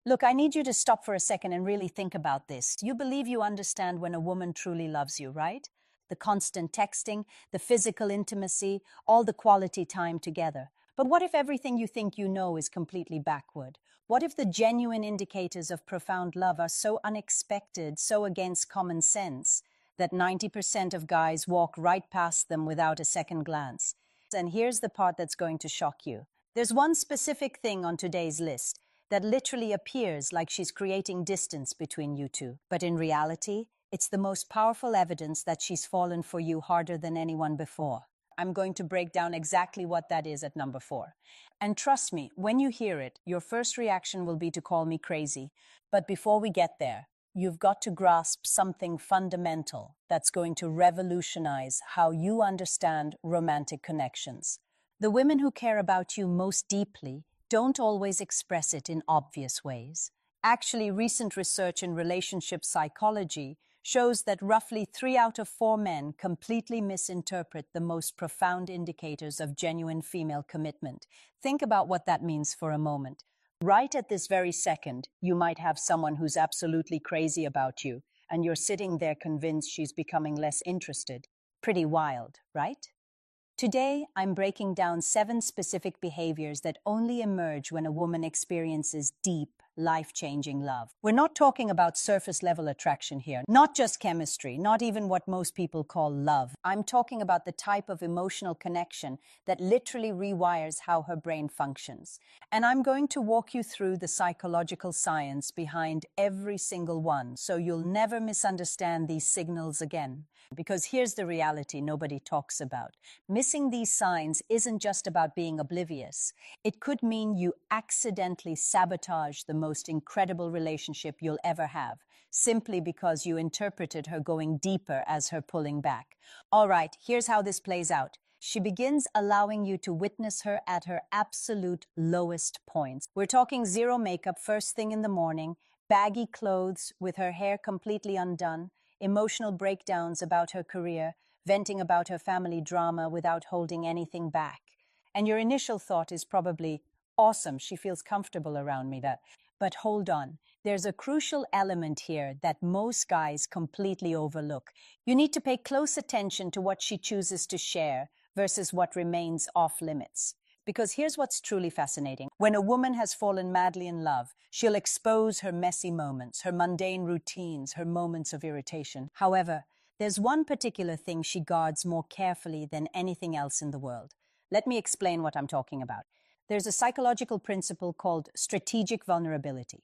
Look, I need you to stop for a second and really think about this. You believe you understand when a woman truly loves you, right? The constant texting, the physical intimacy, all the quality time together. But what if everything you think you know is completely backward? What if the genuine indicators of profound love are so unexpected, so against common sense, that 90% of guys walk right past them without a second glance? And here's the part that's going to shock you. There's one specific thing on today's list that literally appears like she's creating distance between you two. But in reality, it's the most powerful evidence that she's fallen for you harder than anyone before. I'm going to break down exactly what that is at number 4. And trust me, when you hear it, your first reaction will be to call me crazy. But before we get there, you've got to grasp something fundamental that's going to revolutionize how you understand romantic connections. The women who care about you most deeply don't always express it in obvious ways. Actually, recent research in relationship psychology shows that roughly 3 out of 4 men completely misinterpret the most profound indicators of genuine female commitment. Think about what that means for a moment. Right at this very second, you might have someone who's absolutely crazy about you, and you're sitting there convinced she's becoming less interested. Pretty wild, right? Today, I'm breaking down 7 specific behaviors that only emerge when a woman experiences deep, life-changing love. We're not talking about surface-level attraction here, not just chemistry, not even what most people call love. I'm talking about the type of emotional connection that literally rewires how her brain functions. And I'm going to walk you through the psychological science behind every single one, so you'll never misunderstand these signals again. Because here's the reality nobody talks about. Missing these signs isn't just about being oblivious. It could mean you accidentally sabotage the most incredible relationship you'll ever have, simply because you interpreted her going deeper as her pulling back. All right, here's how this plays out. She begins allowing you to witness her at her absolute lowest points. We're talking zero makeup first thing in the morning, baggy clothes with her hair completely undone, emotional breakdowns about her career, venting about her family drama without holding anything back. And your initial thought is probably, awesome, she feels comfortable around me. But hold on, there's a crucial element here that most guys completely overlook. You need to pay close attention to what she chooses to share versus what remains off limits. Because here's what's truly fascinating. When a woman has fallen madly in love, she'll expose her messy moments, her mundane routines, her moments of irritation. However, there's one particular thing she guards more carefully than anything else in the world. Let me explain what I'm talking about. There's a psychological principle called strategic vulnerability.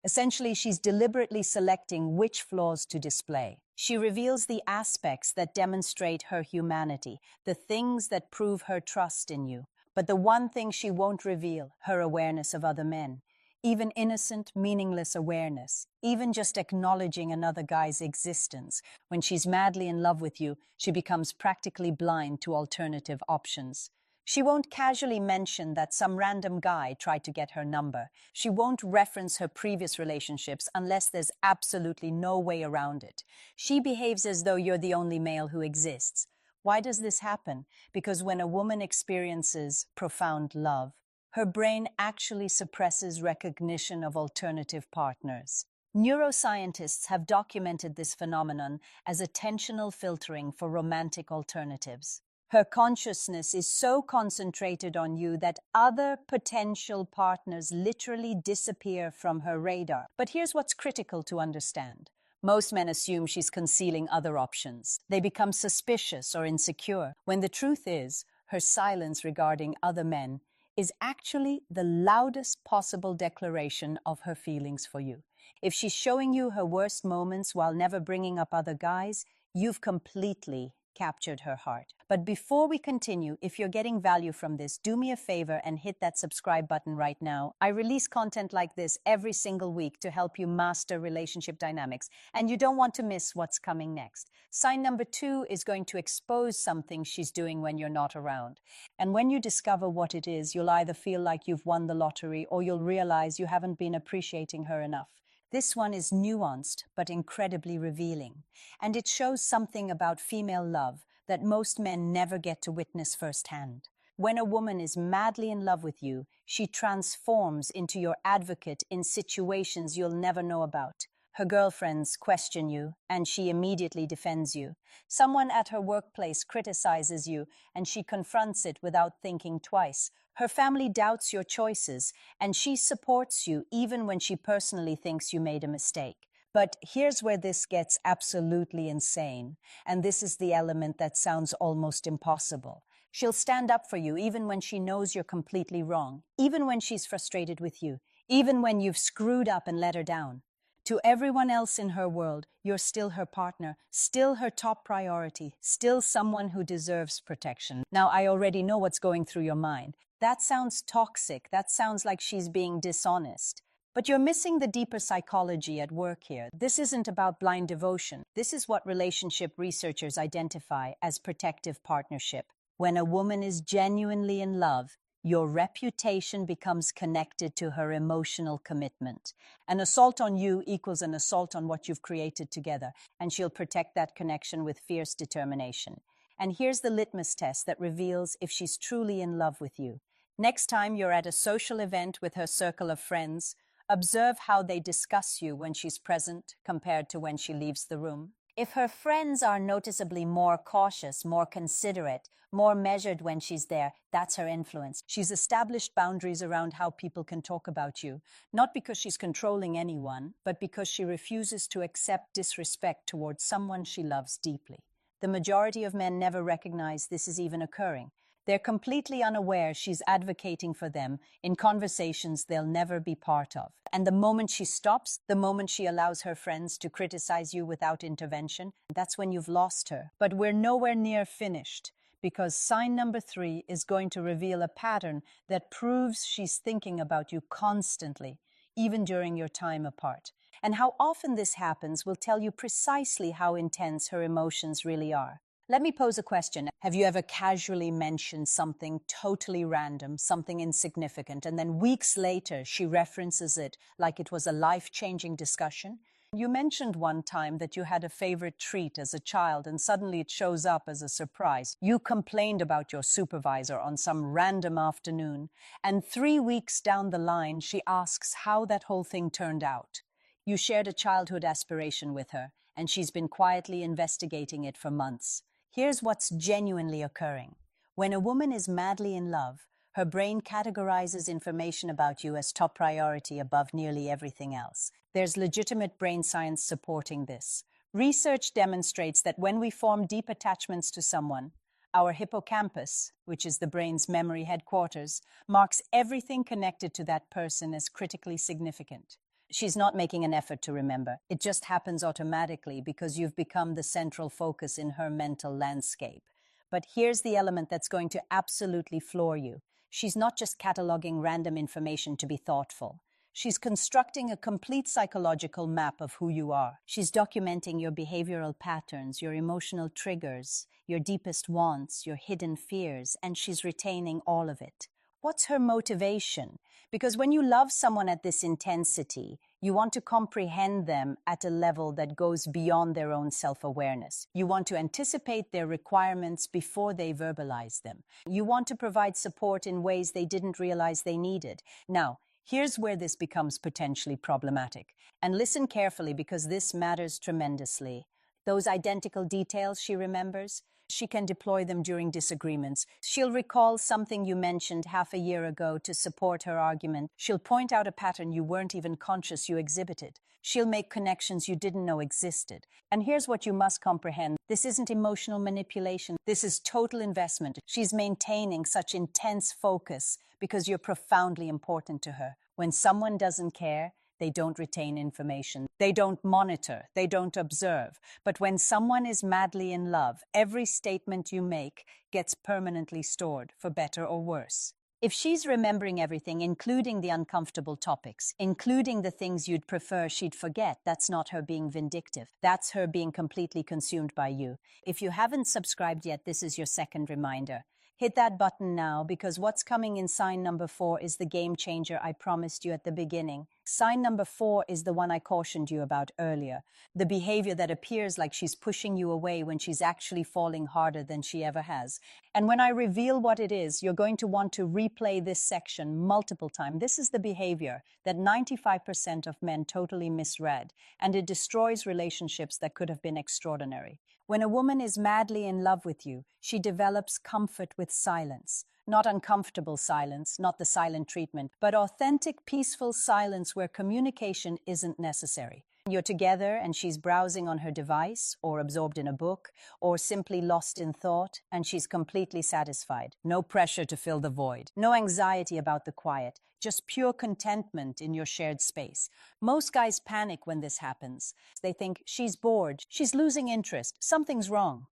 Essentially, she's deliberately selecting which flaws to display. She reveals the aspects that demonstrate her humanity, the things that prove her trust in you. But the one thing she won't reveal, her awareness of other men. Even innocent, meaningless awareness. Even just acknowledging another guy's existence. When she's madly in love with you, she becomes practically blind to alternative options. She won't casually mention that some random guy tried to get her number. She won't reference her previous relationships unless there's absolutely no way around it. She behaves as though you're the only male who exists. Why does this happen? Because when a woman experiences profound love, her brain actually suppresses recognition of alternative partners. Neuroscientists have documented this phenomenon as attentional filtering for romantic alternatives. Her consciousness is so concentrated on you that other potential partners literally disappear from her radar. But here's what's critical to understand. Most men assume she's concealing other options. They become suspicious or insecure, when the truth is, her silence regarding other men is actually the loudest possible declaration of her feelings for you. If she's showing you her worst moments while never bringing up other guys, you've completely captured her heart. But before we continue, if you're getting value from this, do me a favor and hit that subscribe button right now. I release content like this every single week to help you master relationship dynamics, and you don't want to miss what's coming next. Sign number 2 is going to expose something she's doing when you're not around. And when you discover what it is, you'll either feel like you've won the lottery or you'll realize you haven't been appreciating her enough. This one is nuanced but incredibly revealing, and it shows something about female love that most men never get to witness firsthand. When a woman is madly in love with you, she transforms into your advocate in situations you'll never know about. Her girlfriends question you, and she immediately defends you. Someone at her workplace criticizes you, and she confronts it without thinking twice. Her family doubts your choices, and she supports you even when she personally thinks you made a mistake. But here's where this gets absolutely insane, and this is the element that sounds almost impossible. She'll stand up for you even when she knows you're completely wrong, even when she's frustrated with you, even when you've screwed up and let her down. To everyone else in her world, you're still her partner, still her top priority, still someone who deserves protection. Now, I already know what's going through your mind. That sounds toxic. That sounds like she's being dishonest. But you're missing the deeper psychology at work here. This isn't about blind devotion. This is what relationship researchers identify as protective partnership. When a woman is genuinely in love, your reputation becomes connected to her emotional commitment. An assault on you equals an assault on what you've created together, and she'll protect that connection with fierce determination. And here's the litmus test that reveals if she's truly in love with you. Next time you're at a social event with her circle of friends, observe how they discuss you when she's present compared to when she leaves the room. If her friends are noticeably more cautious, more considerate, more measured when she's there, that's her influence. She's established boundaries around how people can talk about you, not because she's controlling anyone, but because she refuses to accept disrespect towards someone she loves deeply. The majority of men never recognize this is even occurring. They're completely unaware she's advocating for them in conversations they'll never be part of. And the moment she stops, the moment she allows her friends to criticize you without intervention, that's when you've lost her. But we're nowhere near finished, because sign number 3 is going to reveal a pattern that proves she's thinking about you constantly, even during your time apart. And how often this happens will tell you precisely how intense her emotions really are. Let me pose a question. Have you ever casually mentioned something totally random, something insignificant, and then weeks later she references it like it was a life-changing discussion? You mentioned one time that you had a favorite treat as a child and suddenly it shows up as a surprise. You complained about your supervisor on some random afternoon, and 3 weeks down the line she asks how that whole thing turned out. You shared a childhood aspiration with her, and she's been quietly investigating it for months. Here's what's genuinely occurring. When a woman is madly in love, her brain categorizes information about you as top priority above nearly everything else. There's legitimate brain science supporting this. Research demonstrates that when we form deep attachments to someone, our hippocampus, which is the brain's memory headquarters, marks everything connected to that person as critically significant. She's not making an effort to remember. It just happens automatically because you've become the central focus in her mental landscape. But here's the element that's going to absolutely floor you. She's not just cataloging random information to be thoughtful. She's constructing a complete psychological map of who you are. She's documenting your behavioral patterns, your emotional triggers, your deepest wants, your hidden fears, and she's retaining all of it. What's her motivation? Because when you love someone at this intensity, you want to comprehend them at a level that goes beyond their own self-awareness. You want to anticipate their requirements before they verbalize them. You want to provide support in ways they didn't realize they needed. Now, here's where this becomes potentially problematic. And listen carefully because this matters tremendously. Those identical details she remembers, she can deploy them during disagreements. She'll recall something you mentioned half a year ago to support her argument. She'll point out a pattern you weren't even conscious you exhibited. She'll make connections you didn't know existed. And here's what you must comprehend. This isn't emotional manipulation. This is total investment. She's maintaining such intense focus because you're profoundly important to her. When someone doesn't care, they don't retain information. They don't monitor. They don't observe. But when someone is madly in love, every statement you make gets permanently stored, for better or worse. If she's remembering everything, including the uncomfortable topics, including the things you'd prefer she'd forget, that's not her being vindictive. That's her being completely consumed by you. If you haven't subscribed yet, this is your second reminder. Hit that button now, because what's coming in sign number 4 is the game changer I promised you at the beginning. Sign number 4 is the one I cautioned you about earlier, the behavior that appears like she's pushing you away when she's actually falling harder than she ever has. And when I reveal what it is, you're going to want to replay this section multiple times. This is the behavior that 95% of men totally misread, and it destroys relationships that could have been extraordinary. When a woman is madly in love with you, she develops comfort with silence. Not uncomfortable silence, not the silent treatment, but authentic, peaceful silence where communication isn't necessary. You're together and she's browsing on her device, or absorbed in a book, or simply lost in thought, and she's completely satisfied. No pressure to fill the void. No anxiety about the quiet. Just pure contentment in your shared space. Most guys panic when this happens. They think, she's bored, she's losing interest, something's wrong.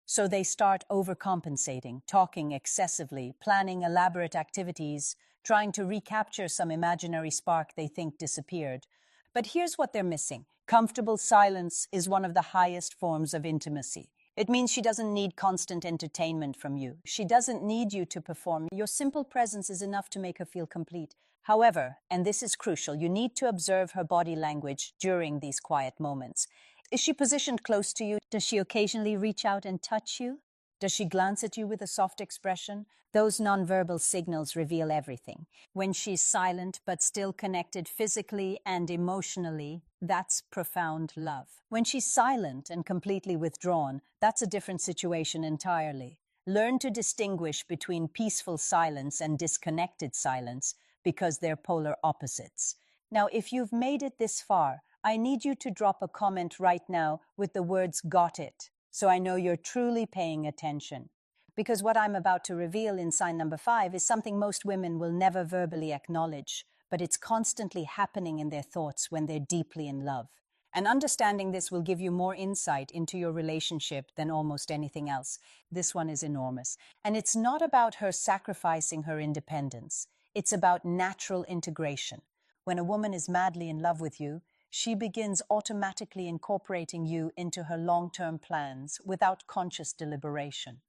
So they start overcompensating, talking excessively, planning elaborate activities, trying to recapture some imaginary spark they think disappeared. But here's what they're missing. Comfortable silence is one of the highest forms of intimacy. It means she doesn't need constant entertainment from you. She doesn't need you to perform. Your simple presence is enough to make her feel complete. However, and this is crucial, you need to observe her body language during these quiet moments. Is she positioned close to you? Does she occasionally reach out and touch you? Does she glance at you with a soft expression? Those nonverbal signals reveal everything. When she's silent but still connected physically and emotionally, that's profound love. When she's silent and completely withdrawn, that's a different situation entirely. Learn to distinguish between peaceful silence and disconnected silence because they're polar opposites. Now, if you've made it this far, I need you to drop a comment right now with the words "got it," so I know you're truly paying attention. Because what I'm about to reveal in sign number 5 is something most women will never verbally acknowledge, but it's constantly happening in their thoughts when they're deeply in love. And understanding this will give you more insight into your relationship than almost anything else. This one is enormous. And it's not about her sacrificing her independence. It's about natural integration. When a woman is madly in love with you, she begins automatically incorporating you into her long-term plans without conscious deliberation.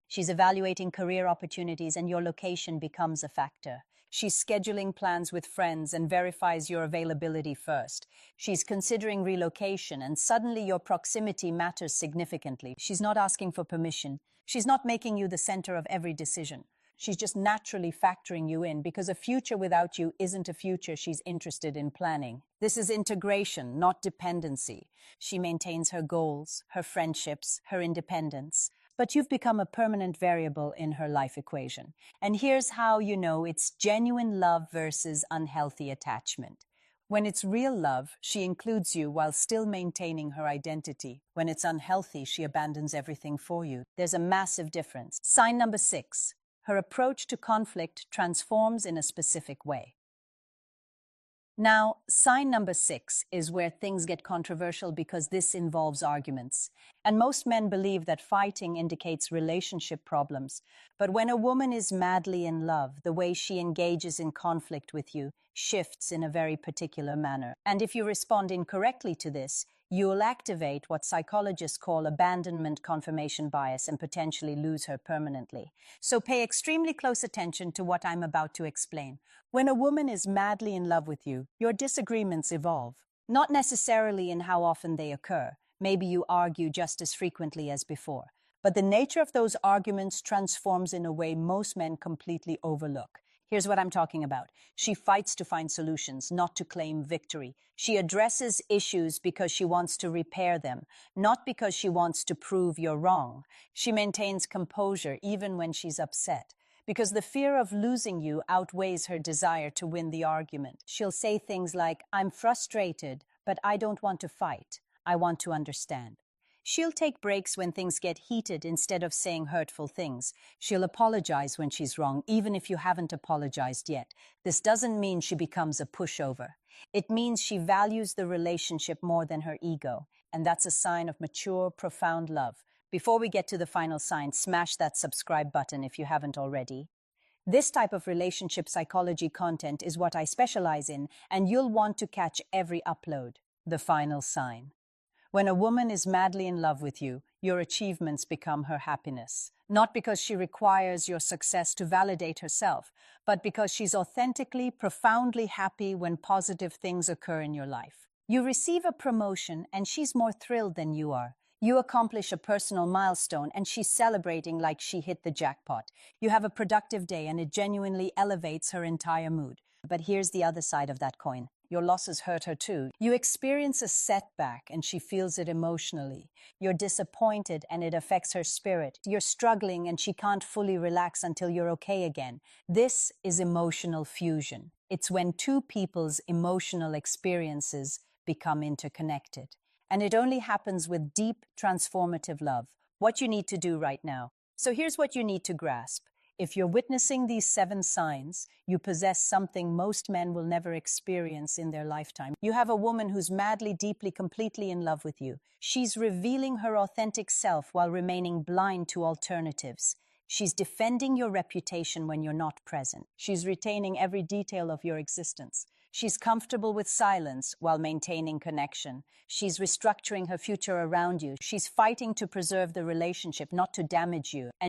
She's evaluating career opportunities and your location becomes a factor. She's scheduling plans with friends and verifies your availability first. She's considering relocation and suddenly your proximity matters significantly. She's not asking for permission. She's not making you the center of every decision. She's just naturally factoring you in because a future without you isn't a future she's interested in planning. This is integration, not dependency. She maintains her goals, her friendships, her independence. But you've become a permanent variable in her life equation. And here's how you know it's genuine love versus unhealthy attachment. When it's real love, she includes you while still maintaining her identity. When it's unhealthy, she abandons everything for you. There's a massive difference. Sign number 6. Her approach to conflict transforms in a specific way. Now, sign number 6 is where things get controversial because this involves arguments. And most men believe that fighting indicates relationship problems. But when a woman is madly in love, the way she engages in conflict with you shifts in a very particular manner. And if you respond incorrectly to this, you'll activate what psychologists call abandonment confirmation bias and potentially lose her permanently. So pay extremely close attention to what I'm about to explain. When a woman is madly in love with you, your disagreements evolve. Not necessarily in how often they occur. Maybe you argue just as frequently as before. But the nature of those arguments transforms in a way most men completely overlook. Here's what I'm talking about. She fights to find solutions, not to claim victory. She addresses issues because she wants to repair them, not because she wants to prove you're wrong. She maintains composure even when she's upset, because the fear of losing you outweighs her desire to win the argument. She'll say things like, "I'm frustrated, but I don't want to fight. I want to understand." She'll take breaks when things get heated instead of saying hurtful things. She'll apologize when she's wrong, even if you haven't apologized yet. This doesn't mean she becomes a pushover. It means she values the relationship more than her ego, and that's a sign of mature, profound love. Before we get to the final sign, smash that subscribe button if you haven't already. This type of relationship psychology content is what I specialize in, and you'll want to catch every upload. The final sign. When a woman is madly in love with you, your achievements become her happiness. Not because she requires your success to validate herself, but because she's authentically, profoundly happy when positive things occur in your life. You receive a promotion and she's more thrilled than you are. You accomplish a personal milestone and she's celebrating like she hit the jackpot. You have a productive day and it genuinely elevates her entire mood. But here's the other side of that coin. Your losses hurt her too. You experience a setback and she feels it emotionally. You're disappointed and it affects her spirit. You're struggling and she can't fully relax until you're okay again. This is emotional fusion. It's when two people's emotional experiences become interconnected. And it only happens with deep, transformative love. What you need to do right now. So here's what you need to grasp. If you're witnessing these 7 signs, you possess something most men will never experience in their lifetime. You have a woman who's madly, deeply, completely in love with you. She's revealing her authentic self while remaining blind to alternatives. She's defending your reputation when you're not present. She's retaining every detail of your existence. She's comfortable with silence while maintaining connection. She's restructuring her future around you. She's fighting to preserve the relationship, not to damage you. And